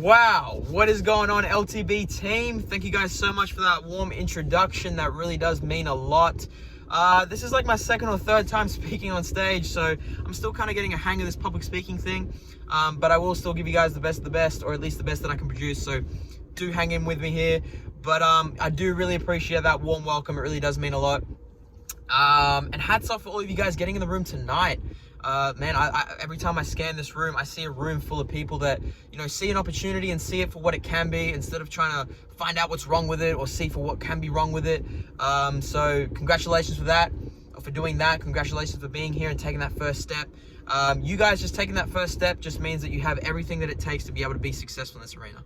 Wow, what is going on, LTB team? Thank you guys so much for that warm introduction. That really does mean a lot. This is like my second or third time speaking on stage, so I'm still kind of getting a hang of this public speaking thing, but I will still give you guys the best of the best, or at least the best that I can produce, so do hang in with me here. But I do really appreciate that warm welcome. It really does mean a lot. And hats off for all of you guys getting in the room tonight. Man, every time I scan this room, I see a room full of people that, you know, see an opportunity and see it for what it can be, instead of trying to find out what's wrong with it or see for what can be wrong with it. So congratulations for that, for doing that. Congratulations for being here and taking that first step. You guys just taking that first step just means that you have everything that it takes to be able to be successful in this arena.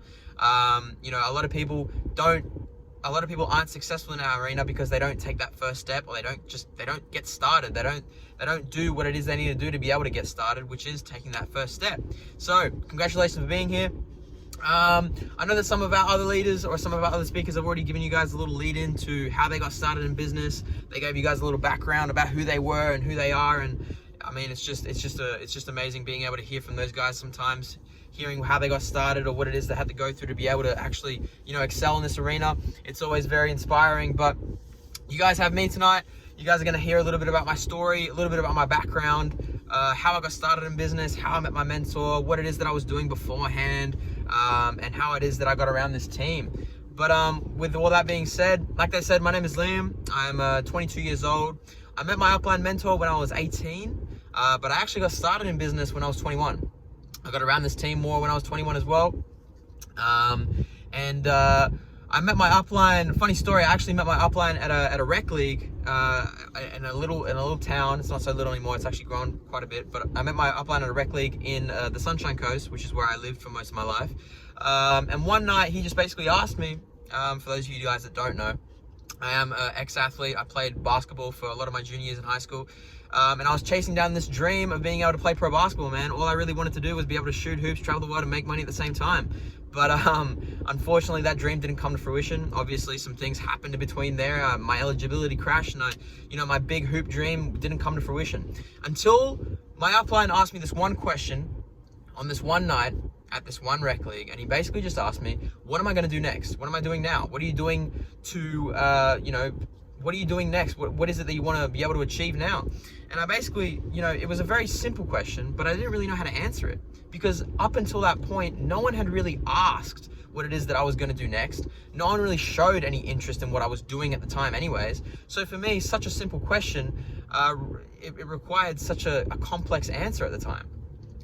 You know, a lot of people aren't successful in our arena because they don't take that first step, or they don't get started. They don't do what it is they need to do to be able to get started, which is taking that first step. So congratulations for being here. I know that some of our other leaders or some of our other speakers have already given you guys a little lead into how they got started in business. They gave you guys a little background about who they were and who they are. And I mean, it's just amazing being able to hear from those guys sometimes, hearing how they got started or what it is they had to go through to be able to actually, you know, excel in this arena. It's always very inspiring. But you guys have me tonight. You guys are going to hear a little bit about my story, a little bit about my background, how I got started in business, how I met my mentor, what it is that I was doing beforehand, and how it is that I got around this team. But with all that being said, like I said, my name is Liam. I'm 22 years old. I met my upline mentor when I was 18, but I actually got started in business when I was 21. I got around this team more when I was 21 as well. I met my upline. Funny story, I actually met my upline at a rec league in a little town. It's not so little anymore. It's actually grown quite a bit. But I met my upline at a rec league in the Sunshine Coast, which is where I lived for most of my life. And one night he just basically asked me, for those of you guys that don't know, I am an ex-athlete. I played basketball for a lot of my junior years in high school. And I was chasing down this dream of being able to play pro basketball, man. All I really wanted to do was be able to shoot hoops, travel the world, and make money at the same time. But unfortunately, that dream didn't come to fruition. Obviously, some things happened in between there. My eligibility crashed, and my big hoop dream didn't come to fruition. Until my upline asked me this one question on this one night at this one rec league, and he basically just asked me, what am I going to do next? What am I doing now? What are you doing to, what are you doing next? What is it that you want to be able to achieve now? And I basically, it was a very simple question, but I didn't really know how to answer it, because up until that point, no one had really asked what it is that I was going to do next. No one really showed any interest in what I was doing at the time anyways. So for me, such a simple question, it required such a complex answer at the time.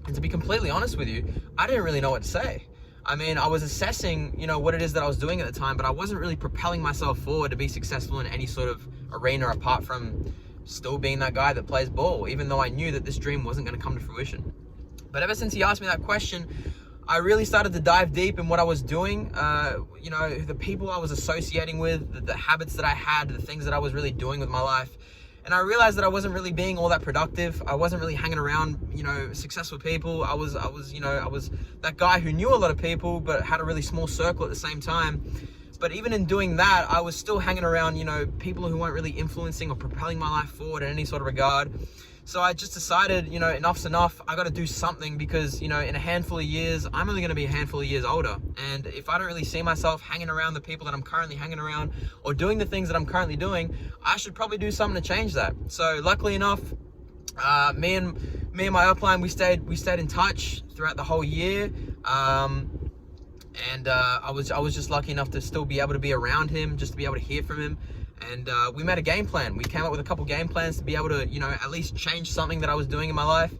And to be completely honest with you, I didn't really know what to say. I mean, I was assessing, what it is that I was doing at the time, but I wasn't really propelling myself forward to be successful in any sort of arena apart from still being that guy that plays ball, even though I knew that this dream wasn't going to come to fruition. But ever since he asked me that question, I really started to dive deep in what I was doing, the people I was associating with, the habits that I had, the things that I was really doing with my life. And I realized that I wasn't really being all that productive. I wasn't really hanging around, successful people. I was that guy who knew a lot of people, but had a really small circle at the same time. But even in doing that, I was still hanging around, people who weren't really influencing or propelling my life forward in any sort of regard. So I just decided, enough's enough. I got to do something, because, in a handful of years, I'm only going to be a handful of years older. And if I don't really see myself hanging around the people that I'm currently hanging around, or doing the things that I'm currently doing, I should probably do something to change that. So luckily enough, me and my upline, we stayed in touch throughout the whole year. I was just lucky enough to still be able to be around him, just to be able to hear from him. And we made a game plan. We came up with a couple game plans to be able to, at least change something that I was doing in my life.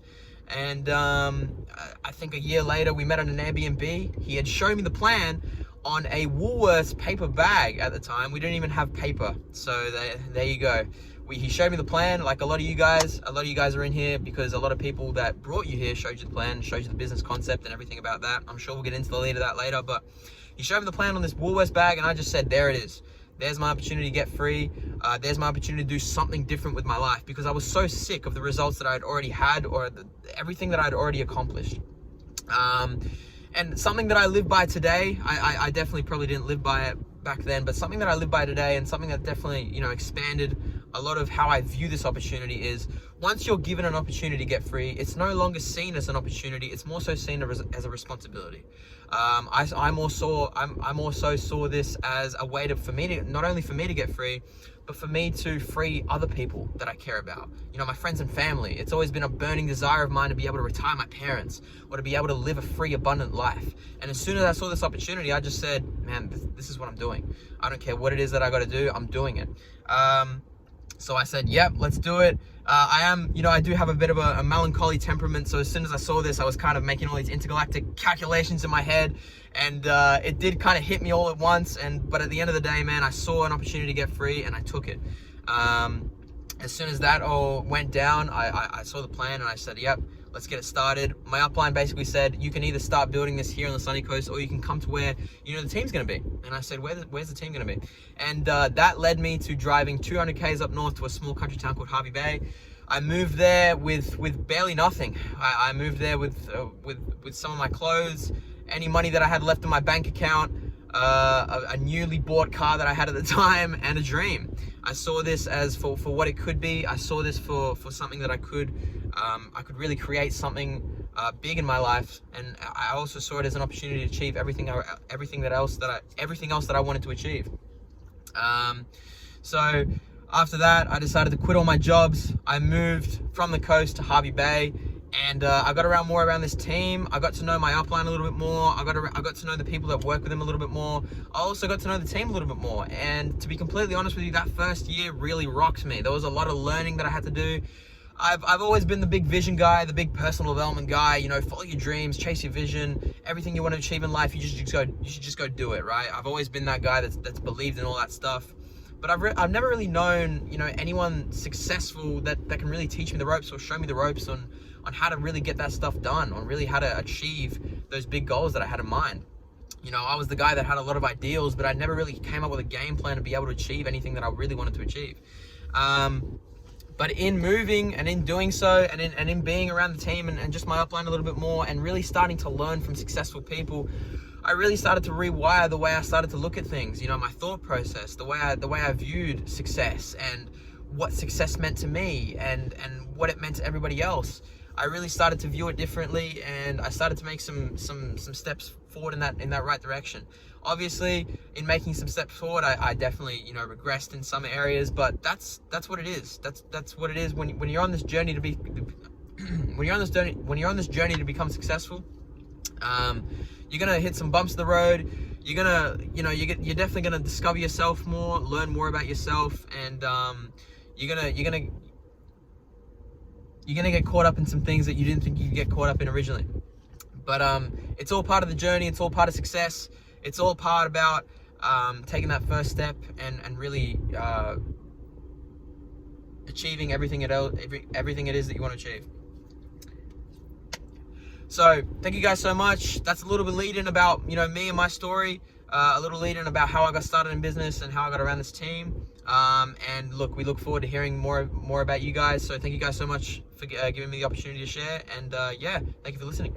And I think a year later, we met on an Airbnb. He had shown me the plan on a Woolworths paper bag at the time. We didn't even have paper. So there you go. He showed me the plan. Like a lot of you guys are in here because a lot of people that brought you here showed you the plan, showed you the business concept and everything about that. I'm sure we'll get into the lead of that later, but he showed me the plan on this Woolworths bag, and I just said, there it is. There's my opportunity to get free. There's my opportunity to do something different with my life, because I was so sick of the results that I'd already had, or everything that I'd already accomplished. And something that I live by today, I definitely probably didn't live by it back then, but something that I live by today, and something that definitely, expanded a lot of how I view this opportunity, is once you're given an opportunity to get free, it's no longer seen as an opportunity, it's more so seen as a responsibility. I more so saw this as a way for me to, not only for me to get free, but for me to free other people that I care about. You know, my friends and family. It's always been a burning desire of mine to be able to retire my parents, or to be able to live a free, abundant life. And as soon as I saw this opportunity, I just said, man, this is what I'm doing. I don't care what it is that I got to do, I'm doing it. So I said, yep, let's do it. I do have a bit of a melancholy temperament. So as soon as I saw this, I was kind of making all these intergalactic calculations in my head, and it did kind of hit me all at once. But at the end of the day, man, I saw an opportunity to get free and I took it. As soon as that all went down, I saw the plan and I said, yep, let's get it started. My upline basically said, you can either start building this here on the sunny coast, or you can come to where, you know, the team's going to be. And I said, where's the team going to be? And that led me to driving 200 Ks up north to a small country town called Hervey Bay. I moved there with barely nothing. I moved there with some of my clothes, any money that I had left in my bank account, a newly bought car that I had at the time, and a dream. I saw this as for what it could be. I saw this for something that I could really create something big in my life, and I also saw it as an opportunity to achieve everything else that I wanted to achieve. So after that, I decided to quit all my jobs. I moved from the coast to Hervey Bay, and I got more around this team. I got to know my upline a little bit more. I got to know the people that work with them a little bit more. I also got to know the team a little bit more. And to be completely honest with you, that first year really rocked me. There was a lot of learning that I had to do. I've always been the big vision guy, the big personal development guy. You know, follow your dreams, chase your vision. Everything you want to achieve in life, you should just go do it, right? I've always been that guy that's believed in all that stuff. But I've never really known, you know, anyone successful that can really teach me the ropes or show me the ropes on how to really get that stuff done, on really how to achieve those big goals that I had in mind. You know, I was the guy that had a lot of ideals, but I never really came up with a game plan to be able to achieve anything that I really wanted to achieve. But in moving and in doing so, and in being around the team and just my upline a little bit more, and really starting to learn from successful people, I really started to rewire the way I started to look at things. You know, my thought process, the way I viewed success, and what success meant to me, and what it meant to everybody else. I really started to view it differently, and I started to make some steps forward in that right direction. Obviously, in making some steps forward, I definitely, you know, regressed in some areas, but that's what it is. That's what it is when you're on this journey to be when you're on this journey to become successful. You're gonna hit some bumps in the road. You're definitely gonna discover yourself more, learn more about yourself, and you're gonna get caught up in some things that you didn't think you'd get caught up in originally. But it's all part of the journey. It's all part of success. It's all part about taking that first step and really achieving everything it is that you want to achieve. So thank you guys so much. That's a little bit lead in about, you know, me and my story, a little lead in about how I got started in business and how I got around this team. And look, we look forward to hearing more about you guys. So thank you guys so much for giving me the opportunity to share. And yeah, thank you for listening.